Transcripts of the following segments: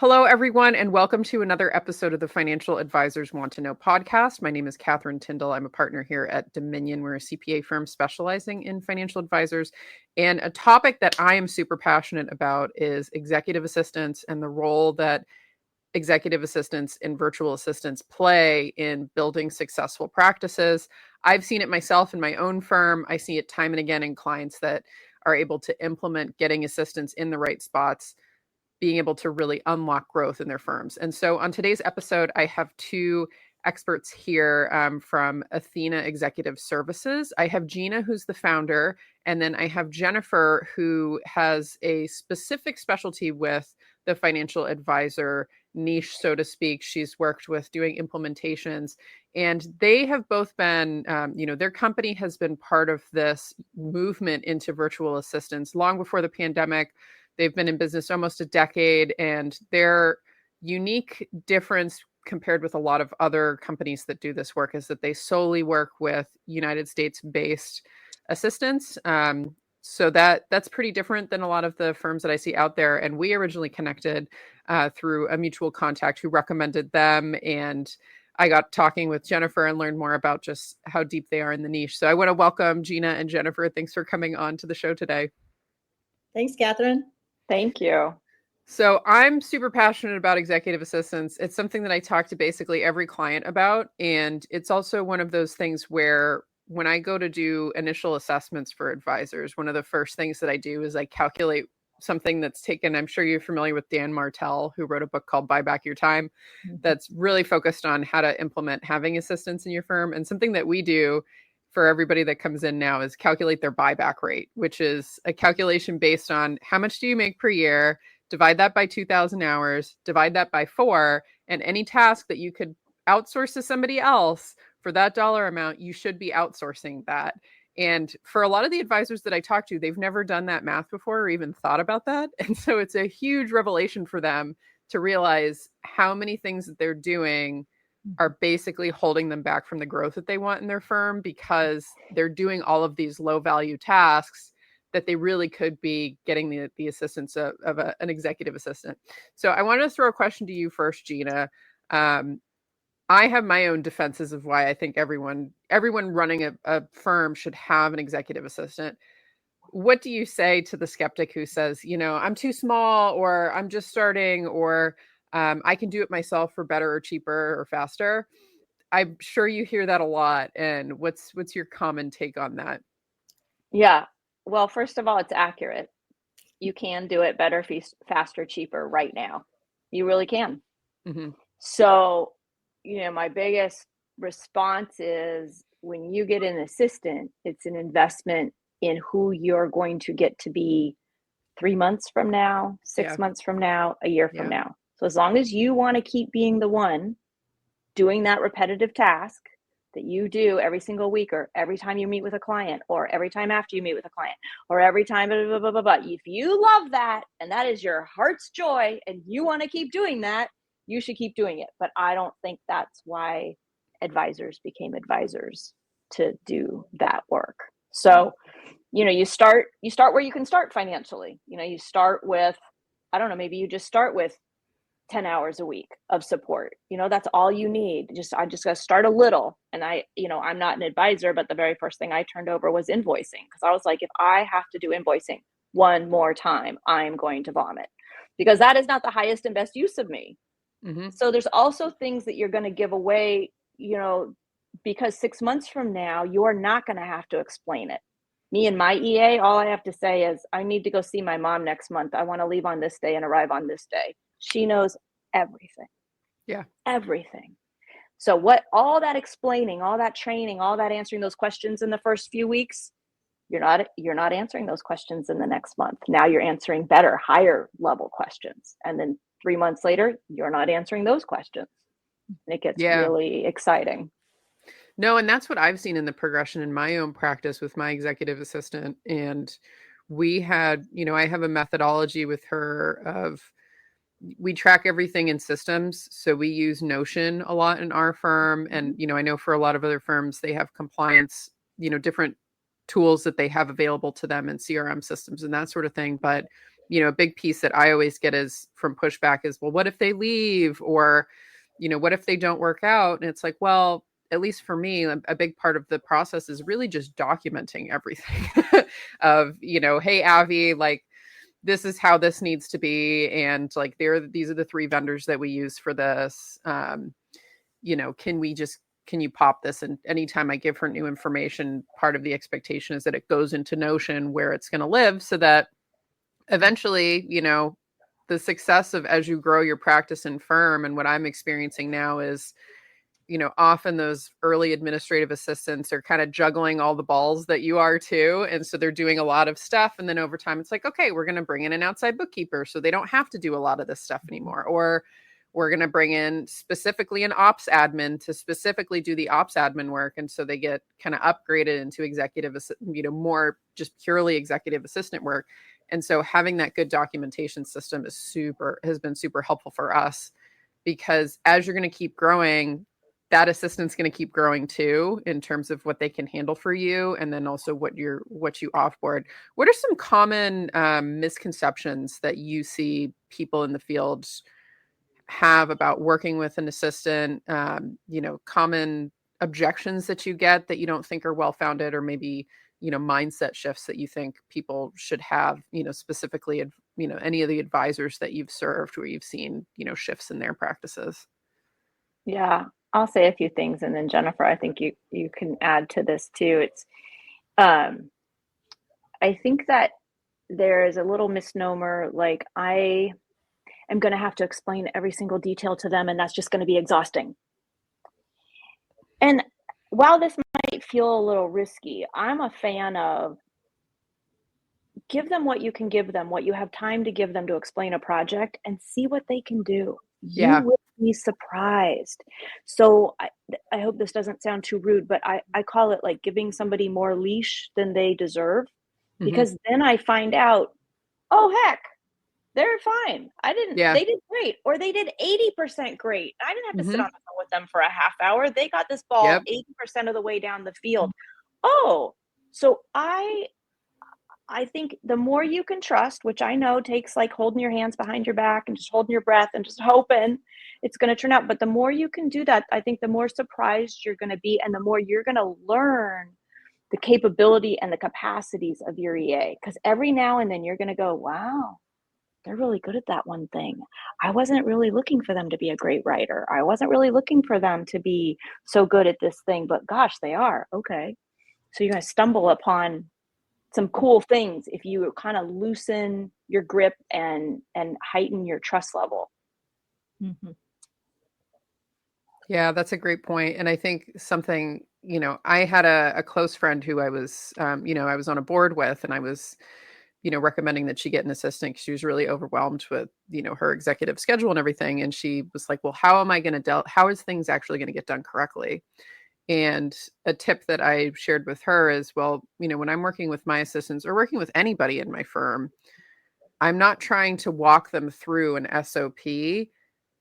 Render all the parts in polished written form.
Hello, everyone, and welcome to another episode of the Financial Advisors Want to Know podcast. My name is Catherine Tindall. I'm a partner here at Dominion. We're a CPA firm specializing in financial advisors. And a topic that I am super passionate about is executive assistants and the role that executive assistants and virtual assistants play in building successful practices. I've seen it myself in my own firm. I see it time and again in clients that are able to implement getting assistants in the right spots, being able to really unlock growth in their firms. And so on today's episode, I have two experts here from Athena Executive Services. I have Gina, who's the founder, and then I have Jennifer, who has a specific specialty with the financial advisor niche, so to speak. She's worked with doing implementations, and they have both been, their company has been part of this movement into virtual assistants long before the pandemic. They've been in business almost a decade, and their unique difference compared with a lot of other companies that do this work is that they solely work with United States-based assistants. So that's pretty different than a lot of the firms that I see out there. And we originally connected through a mutual contact who recommended them. And I got talking with Jennifer and learned more about just how deep they are in the niche. So I want to welcome Gina and Jennifer. Thanks for coming on to the show today. Thanks, Catherine. Thank you. So I'm super passionate about executive assistants. It's something that I talk to basically every client about. And it's also one of those things where when I go to do initial assessments for advisors, one of the first things that I do is I calculate something that's taken. I'm sure you're familiar with Dan Martell, who wrote a book called Buy Back Your Time, that's really focused on how to implement having assistants in your firm. And something that we do for everybody that comes in now is calculate their buyback rate, which is a calculation based on how much do you make per year, divide that by 2,000 hours, divide that by 4, and any task that you could outsource to somebody else for that dollar amount, you should be outsourcing that. And for a lot of the advisors that I talk to, they've never done that math before or even thought about that. And so it's a huge revelation for them to realize how many things that they're doing are basically holding them back from the growth that they want in their firm because they're doing all of these low value tasks that they really could be getting the assistance of an executive assistant. So I wanted to throw a question to you first, Gina. I have my own defenses of why I think everyone running a firm should have an executive assistant. What do you say to the skeptic who says, I'm too small, or I'm just starting, or I can do it myself for better or cheaper or faster? I'm sure you hear that a lot. And what's your common take on that? Yeah. Well, first of all, it's accurate. You can do it better, faster, cheaper right now. You really can. Mm-hmm. So, my biggest response is when you get an assistant, it's an investment in who you're going to get to be 3 months from now, 6 months from now, a year from now. So as long as you want to keep being the one doing that repetitive task that you do every single week, or every time you meet with a client, or every time after you meet with a client, or every time, blah, blah, blah, blah, blah. If you love that and that is your heart's joy and you want to keep doing that, you should keep doing it. But I don't think that's why advisors became advisors, to do that work. So, you start where you can start financially. You start with, I don't know, maybe you just start with 10 hours a week of support. That's all you need. I just got to start a little. And I'm not an advisor, but the very first thing I turned over was invoicing, because I was like, if I have to do invoicing one more time, I'm going to vomit, because that is not the highest and best use of me. Mm-hmm. So there's also things that you're going to give away, because 6 months from now, you're not going to have to explain it. Me and my EA, all I have to say is, I need to go see my mom next month. I want to leave on this day and arrive on this day. She knows everything. Yeah. Everything. So all that explaining, all that training, all that answering those questions in the first few weeks, you're not answering those questions in the next month. Now you're answering better, higher level questions. And then 3 months later, you're not answering those questions. And it gets really exciting. No, and that's what I've seen in the progression in my own practice with my executive assistant. And we had, I have a methodology with her of, we track everything in systems. So we use Notion a lot in our firm. And, I know for a lot of other firms, they have compliance, different tools that they have available to them in CRM systems and that sort of thing. But a big piece that I always get is from pushback is, well, what if they leave? Or, what if they don't work out? And it's like, well, at least for me, a big part of the process is really just documenting everything of, hey, Avi, like, this is how this needs to be. And like, these are the 3 vendors that we use for this. Can you pop this? And anytime I give her new information, part of the expectation is that it goes into Notion where it's going to live, so that eventually, the success of as you grow your practice and firm, and what I'm experiencing now is, often those early administrative assistants are kind of juggling all the balls that you are too. And so they're doing a lot of stuff. And then over time, it's like, okay, we're going to bring in an outside bookkeeper so they don't have to do a lot of this stuff anymore. Or we're going to bring in specifically an ops admin to specifically do the ops admin work. And so they get kind of upgraded into executive, more just purely executive assistant work. And so having that good documentation system has been super helpful for us, because as you're going to keep growing, that assistant's going to keep growing too, in terms of what they can handle for you. And then also what you offboard. What are some common misconceptions that you see people in the field have about working with an assistant? Common objections that you get that you don't think are well-founded, or maybe, mindset shifts that you think people should have, specifically, any of the advisors that you've served where you've seen, shifts in their practices. Yeah, I'll say a few things, and then Jennifer, I think you can add to this too. It's I think that there is a little misnomer, like I am going to have to explain every single detail to them, and that's just going to be exhausting. And while this might feel a little risky, I'm a fan of give them what you can give them, what you have time to give them to explain a project, and see what they can do. Yeah. You will be surprised. So I hope this doesn't sound too rude, but I call it like giving somebody more leash than they deserve, because then I find out, oh, heck, they're fine. They did great, or they did 80% great. I didn't have to sit on the phone with them for a half hour. They got this ball 80% of the way down the field. Oh, so I think the more you can trust, which I know takes like holding your hands behind your back and just holding your breath and just hoping it's going to turn out. But the more you can do that, I think the more surprised you're going to be, and the more you're going to learn the capability and the capacities of your EA. Because every now and then you're going to go, wow, they're really good at that one thing. I wasn't really looking for them to be a great writer. I wasn't really looking for them to be so good at this thing, but gosh, they are. Okay. So you're going to stumble upon some cool things if you kind of loosen your grip and heighten your trust level. Mm-hmm. Yeah, that's a great point. And I think something, I had a close friend who I was, I was on a board with, and I was, recommending that she get an assistant because she was really overwhelmed with, her executive schedule and everything. And she was like, well, how am I going to how is things actually going to get done correctly? And a tip that I shared with her is, well, when I'm working with my assistants or working with anybody in my firm, I'm not trying to walk them through an SOP.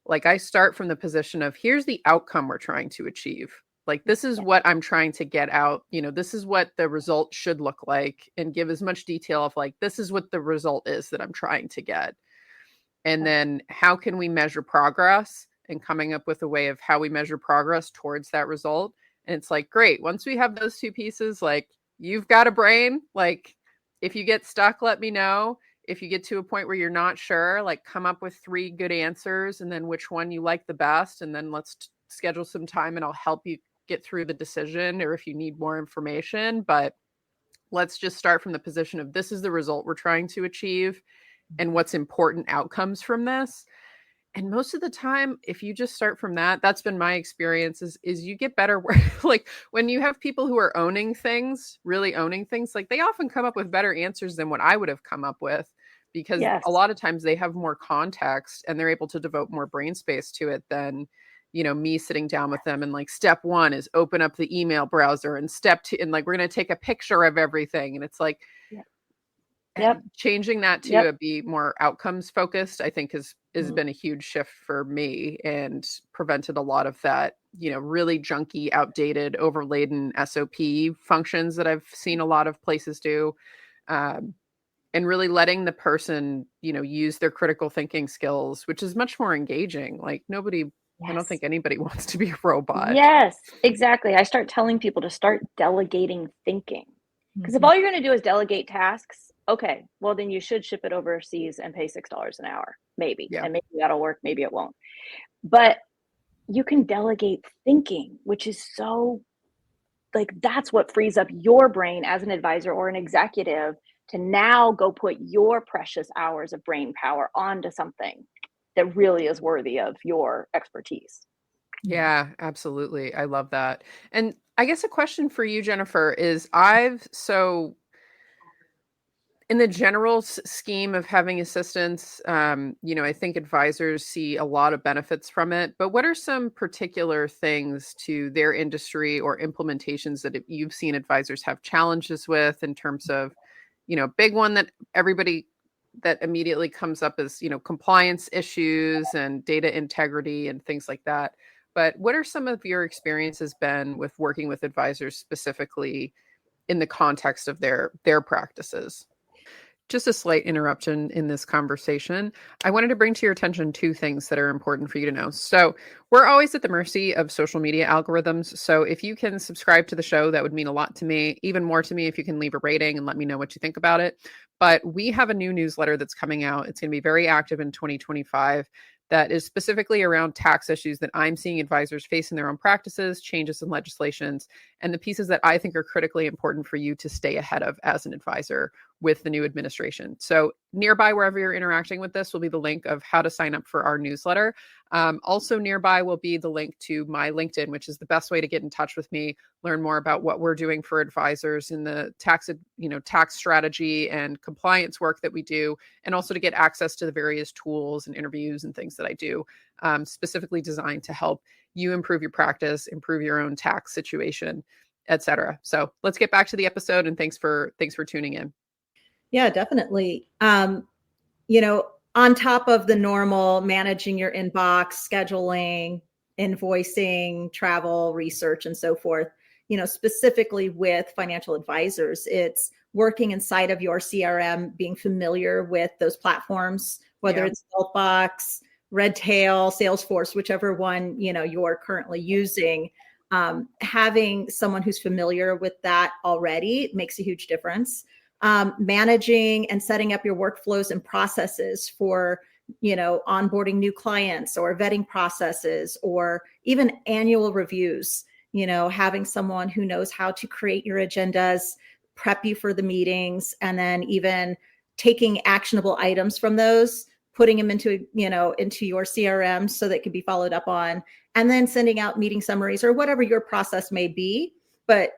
Like, I start from the position of, here's the outcome we're trying to achieve. Like, this is what I'm trying to get out. This is what the result should look like, and give as much detail of like, this is what the result is that I'm trying to get. And then how can we measure progress, and coming up with a way of how we measure progress towards that result. And it's like, great. Once we have those 2 pieces, like, you've got a brain. Like, if you get stuck, let me know. If you get to a point where you're not sure, like, come up with 3 good answers, and then which one you like the best. And then let's schedule some time, and I'll help you get through the decision, or if you need more information. But let's just start from the position of, this is the result we're trying to achieve, and what's important outcomes from this. And most of the time, if you just start from that, that's been my experience, is you get better work. Like, when you have people who are owning things, really owning things, like, they often come up with better answers than what I would have come up with, because a lot of times they have more context and they're able to devote more brain space to it than, me sitting down with them and like, step 1 is open up the email browser, and step 2, and like, we're going to take a picture of everything. And it's like, changing that to be more outcomes focused, I think has been a huge shift for me, and prevented a lot of that, really junky, outdated, overladen SOP functions that I've seen a lot of places do. And really letting the person, use their critical thinking skills, which is much more engaging. Like I don't Yes. think anybody wants to be a robot. Yes, exactly. I start telling people to start delegating thinking. Because if all you're going to do is delegate tasks, okay, well, then you should ship it overseas and pay $6 an hour, maybe. Yeah. And maybe that'll work, maybe it won't. But you can delegate thinking, which is so like that's what frees up your brain as an advisor or an executive to now go put your precious hours of brain power onto something that really is worthy of your expertise. Yeah, absolutely. I love that. And I guess a question for you, Jennifer, is in the general scheme of having assistants, I think advisors see a lot of benefits from it. But what are some particular things to their industry or implementations that you've seen advisors have challenges with in terms of, big one that everybody that immediately comes up is, compliance issues and data integrity and things like that. But what are some of your experiences been with working with advisors specifically in the context of their practices? Just a slight interruption in this conversation. I wanted to bring to your attention two things that are important for you to know. So, we're always at the mercy of social media algorithms. So, if you can subscribe to the show, that would mean a lot to me. Even more to me if you can leave a rating and let me know what you think about it. But we have a new newsletter that's coming out. It's going to be very active in 2025. That is specifically around tax issues that I'm seeing advisors face in their own practices, changes in legislations, and the pieces that I think are critically important for you to stay ahead of as an advisor with the new administration. So nearby, wherever you're interacting with this, will be the link of how to sign up for our newsletter. Also nearby will be the link to my LinkedIn, which is the best way to get in touch with me, learn more about what we're doing for advisors in the tax strategy and compliance work that we do, and also to get access to the various tools and interviews and things that I do, specifically designed to help you improve your practice, improve your own tax situation, etc. So let's get back to the episode, and thanks for tuning in. Yeah, definitely. On top of the normal managing your inbox, scheduling, invoicing, travel, research, and so forth, specifically with financial advisors, it's working inside of your CRM, being familiar with those platforms, whether it's Salesbox, Redtail, Salesforce, whichever one, you're currently using. Having someone who's familiar with that already makes a huge difference. Managing and setting up your workflows and processes for, onboarding new clients or vetting processes or even annual reviews, having someone who knows how to create your agendas, prep you for the meetings, and then even taking actionable items from those, putting them into your CRM so that can be followed up on, and then sending out meeting summaries or whatever your process may be. But,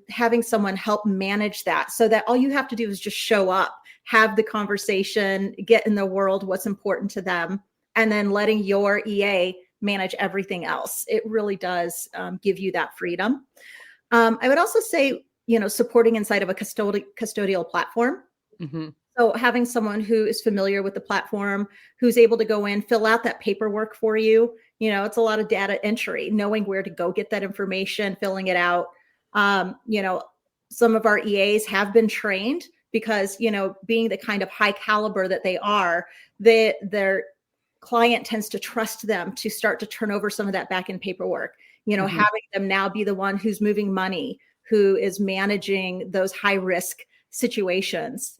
having someone help manage that so that all you have to do is just show up, have the conversation, get in the world what's important to them, and then letting your EA manage everything else. It really does give you that freedom. I would also say, supporting inside of a custodial platform. Mm-hmm. So having someone who is familiar with the platform, who's able to go in, fill out that paperwork for you. It's a lot of data entry, knowing where to go get that information, filling it out. Some of our EAs have been trained because, being the kind of high caliber that they are, their client tends to trust them to start to turn over some of that back end paperwork, Mm-hmm. having them now be the one who's moving money, who is managing those high risk situations.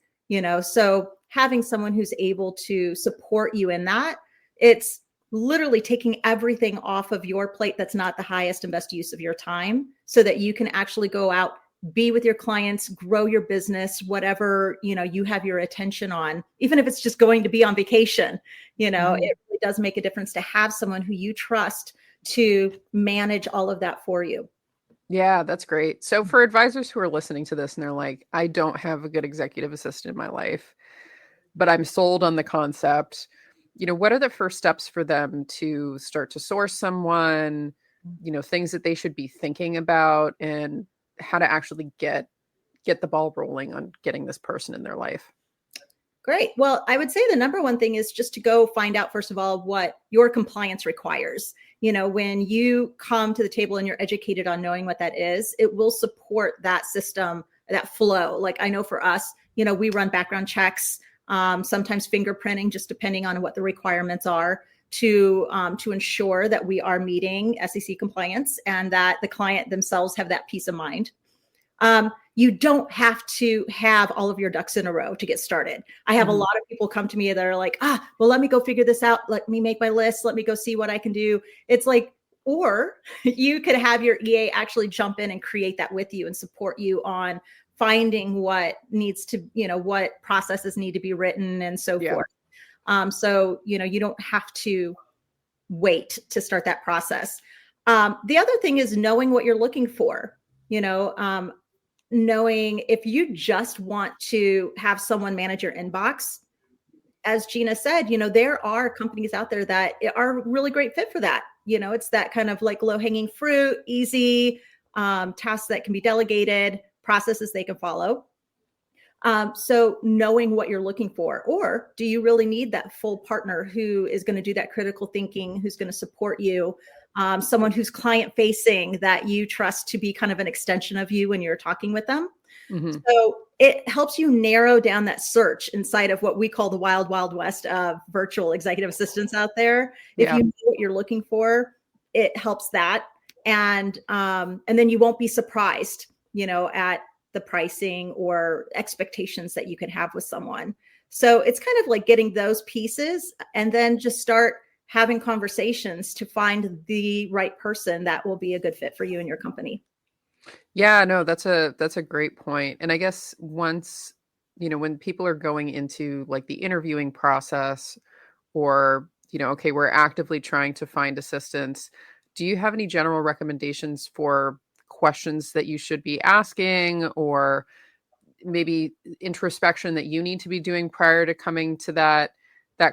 So having someone who's able to support you in that, it's literally taking everything off of your plate that's not the highest and best use of your time so that you can actually go out, be with your clients, grow your business, whatever, you have your attention on, even if it's just going to be on vacation, it really does make a difference to have someone who you trust to manage all of that for you. Yeah, that's great. So for advisors who are listening to this and they're like, I don't have a good executive assistant in my life, but I'm sold on the concept, what are the first steps for them to start to source someone, things that they should be thinking about and how to actually get the ball rolling on getting this person in their life? Great. Well, I would say the number one thing is just to go find out, first of all, what your compliance requires. When you come to the table and you're educated on knowing what that is, it will support that system, that flow. Like I know for us, we run background checks, sometimes fingerprinting, just depending on what the requirements are to ensure that we are meeting SEC compliance and that the client themselves have that peace of mind. You don't have to have all of your ducks in a row to get started. I have a lot of people come to me that are like, well, let me go figure this out. Let me make my list. Let me go see what I can do. It's like, or you could have your EA actually jump in and create that with you and support you on finding what needs to, what processes need to be written and so forth. So, you don't have to wait to start that process. The other thing is knowing what you're looking for, knowing if you just want to have someone manage your inbox. As Gina said, there are companies out there that are a really great fit for that. It's that kind of like low hanging fruit, easy tasks that can be delegated, processes they can follow. So knowing what you're looking for, or do you really need that full partner who is going to do that critical thinking, who's going to support you, someone who's client facing that you trust to be kind of an extension of you when you're talking with them. So it helps you narrow down that search inside of what we call the wild, wild west of virtual executive assistants out there. If you know what you're looking for, it helps that. And then you won't be surprised, at the pricing or expectations that you can have with someone. So it's kind of like getting those pieces and then just start having conversations to find the right person that will be a good fit for you and your company. Yeah, no, that's a great point. And I guess once, when people are going into like the interviewing process or, okay, we're actively trying to find assistants, do you have any general recommendations for questions that you should be asking or maybe introspection that you need to be doing prior to coming to that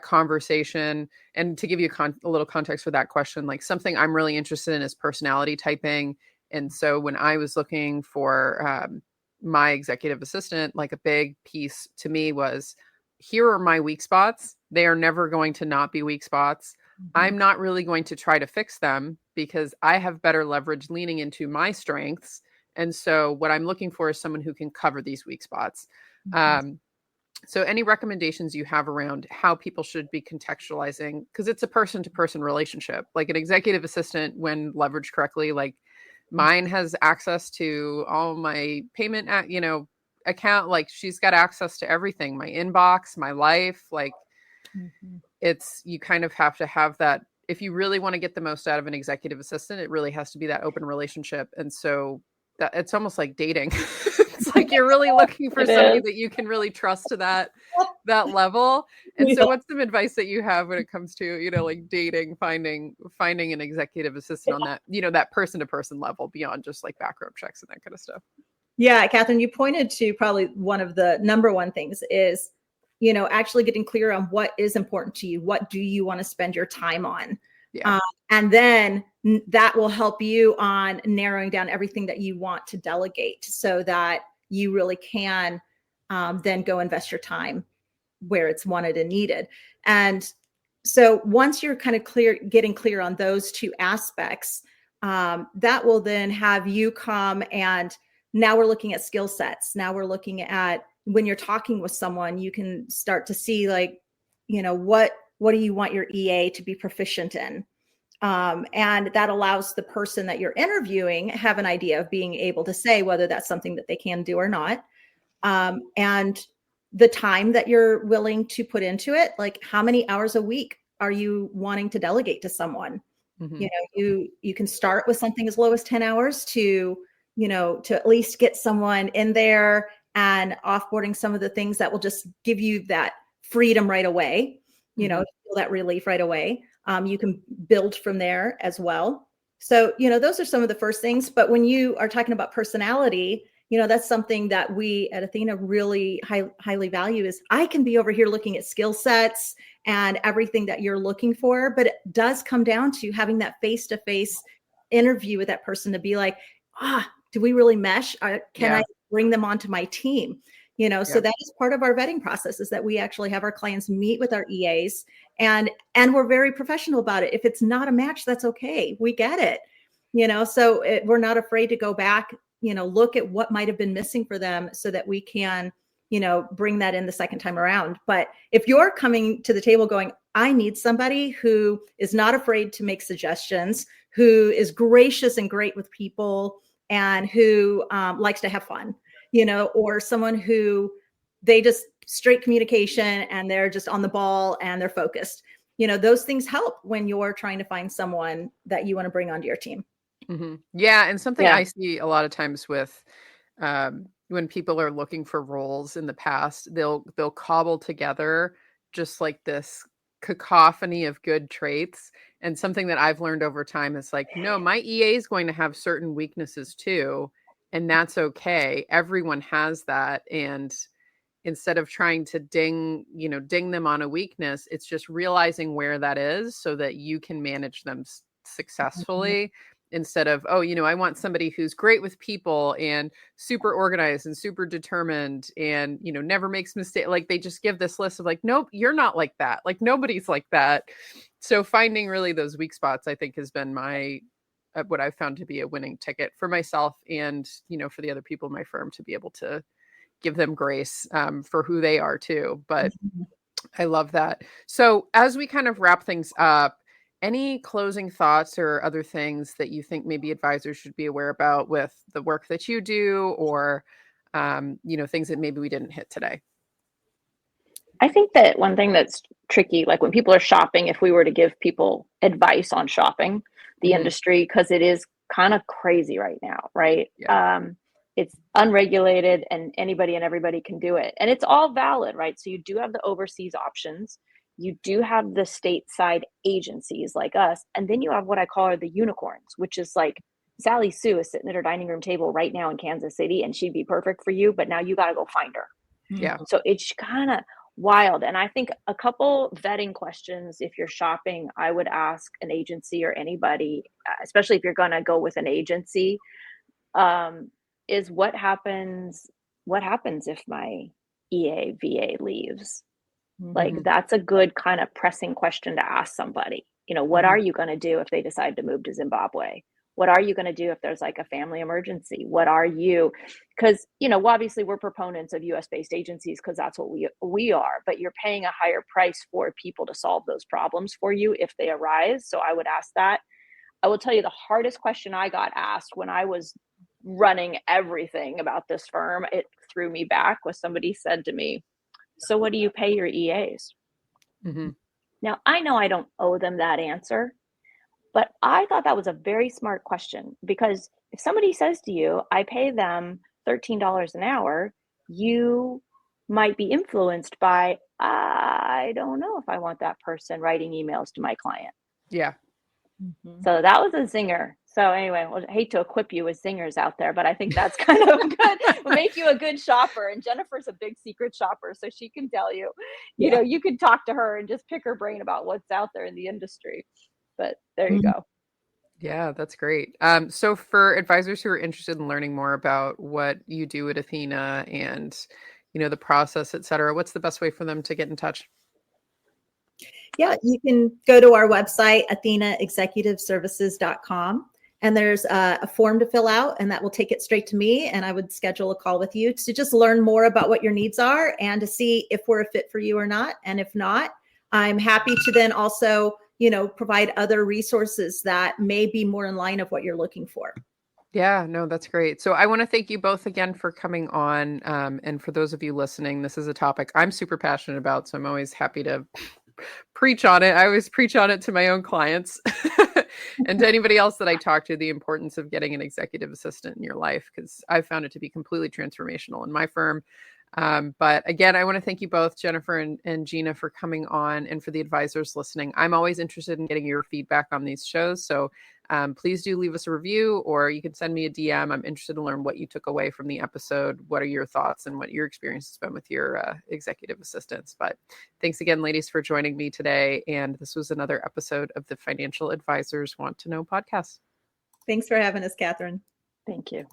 conversation? And to give you a little context for that question, like something I'm really interested in is personality typing. And so when I was looking for my executive assistant, like a big piece to me was, here are my weak spots. They are never going to not be weak spots. I'm not really going to try to fix them because I have better leverage leaning into my strengths. And so what I'm looking for is someone who can cover these weak spots. So any recommendations you have around how people should be contextualizing, because it's a person-to-person relationship, like an executive assistant when leveraged correctly, like mine has access to all my payment, account. Like she's got access to everything, my inbox, my life. Like you kind of have to have that. If you really want to get the most out of an executive assistant, it really has to be that open relationship. And so that it's almost like dating. It's like you're really looking for somebody that you can really trust to that level. And so what's some advice that you have when it comes to, like dating, finding an executive assistant on that, that person-to-person level beyond just like background checks and that kind of stuff? Yeah, Catherine, you pointed to probably one of the number one things is, actually getting clear on what is important to you. What do you want to spend your time on? Yeah. And then that will help you on narrowing down everything that you want to delegate so that you really can then go invest your time where it's wanted and needed. And so once you're kind of getting clear on those two aspects, that will then have you come and now we're looking at skill sets. Now we're looking at when you're talking with someone, you can start to see like, what do you want your EA to be proficient in? And that allows the person that you're interviewing have an idea of being able to say whether that's something that they can do or not. And the time that you're willing to put into it, like how many hours a week are you wanting to delegate to someone? You can start with something as low as 10 hours to at least get someone in there and offboarding some of the things that will just give you that freedom right away, feel that relief right away. You can build from there as well. So, those are some of the first things. But when you are talking about personality, that's something that we at Athena really highly value is I can be over here looking at skill sets and everything that you're looking for. But it does come down to having that face-to-face interview with that person to be like, do we really mesh? Can I bring them onto my team? So that is part of our vetting process is that we actually have our clients meet with our EAs and we're very professional about it. If it's not a match, that's okay. We get it, so we're not afraid to go back, look at what might've been missing for them so that we can bring that in the second time around. But if you're coming to the table going, I need somebody who is not afraid to make suggestions, who is gracious and great with people, and who likes to have fun, or someone who they just straight communication and they're just on the ball and they're focused. Those things help when you're trying to find someone that you want to bring onto your team. Mm-hmm. Yeah. And something I see a lot of times with when people are looking for roles in the past, they'll cobble together just like this cacophony of good traits. And something that I've learned over time is like, no, my EA is going to have certain weaknesses too. And that's okay. Everyone has that. And instead of trying to ding them on a weakness, it's just realizing where that is so that you can manage them successfully. Instead of, I want somebody who's great with people and super organized and super determined and, never makes mistakes. Like they just give this list of like, nope, you're not like that. Like nobody's like that. So finding really those weak spots, I think has been what I've found to be a winning ticket for myself and, for the other people in my firm to be able to give them grace for who they are too. But I love that. So as we kind of wrap things up, any closing thoughts or other things that you think maybe advisors should be aware about with the work that you do or, things that maybe we didn't hit today? I think that one thing that's tricky, like when people are shopping, if we were to give people advice on shopping, the industry, because it is kind of crazy right now, right? Yeah. It's unregulated and anybody and everybody can do it. And it's all valid, right? So you do have the overseas options. You do have the stateside agencies like us. And then you have what I call the unicorns, which is like Sally Sue is sitting at her dining room table right now in Kansas City and she'd be perfect for you, but now you got to go find her. Yeah. So it's kind of wild. And I think a couple vetting questions, if you're shopping, I would ask an agency or anybody, especially if you're going to go with an agency, is what happens if my EA/VA leaves? Like that's a good kind of pressing question to ask somebody. What are you going to do if they decide to move to Zimbabwe? What are you going to do if there's like a family emergency? What are you? Because, obviously we're proponents of US based agencies because that's what we are, but you're paying a higher price for people to solve those problems for you if they arise. So I would ask that. I will tell you the hardest question I got asked when I was running everything about this firm, it threw me back, was somebody said to me, so what do you pay your EAs? Now, I know I don't owe them that answer, but I thought that was a very smart question because if somebody says to you, I pay them $13 an hour, you might be influenced by, I don't know if I want that person writing emails to my client. Yeah. So that was a zinger. So anyway, I hate to equip you with zingers out there, but I think that's kind of good. Will make you a good shopper. And Jennifer's a big secret shopper, so she can tell you, you can talk to her and just pick her brain about what's out there in the industry. But there you go. Yeah, that's great. So for advisors who are interested in learning more about what you do at Athena and, the process, et cetera, what's the best way for them to get in touch? Yeah, you can go to our website, athenaexecutiveservices.com. And there's a form to fill out, and that will take it straight to me. And I would schedule a call with you to just learn more about what your needs are and to see if we're a fit for you or not. And if not, I'm happy to then also, provide other resources that may be more in line of what you're looking for. Yeah, no, that's great. So I want to thank you both again for coming on. And for those of you listening, this is a topic I'm super passionate about. So I'm always happy to preach on it. I always preach on it to my own clients and to anybody else that I talk to, the importance of getting an executive assistant in your life, because I found it to be completely transformational in my firm. But again, I want to thank you both, Jennifer and Gina, for coming on, and for the advisors listening. I'm always interested in getting your feedback on these shows. So please do leave us a review, or you can send me a DM. I'm interested to learn what you took away from the episode. What are your thoughts and what your experience has been with your executive assistants? But thanks again, ladies, for joining me today. And this was another episode of the Financial Advisors Want to Know podcast. Thanks for having us, Catherine. Thank you.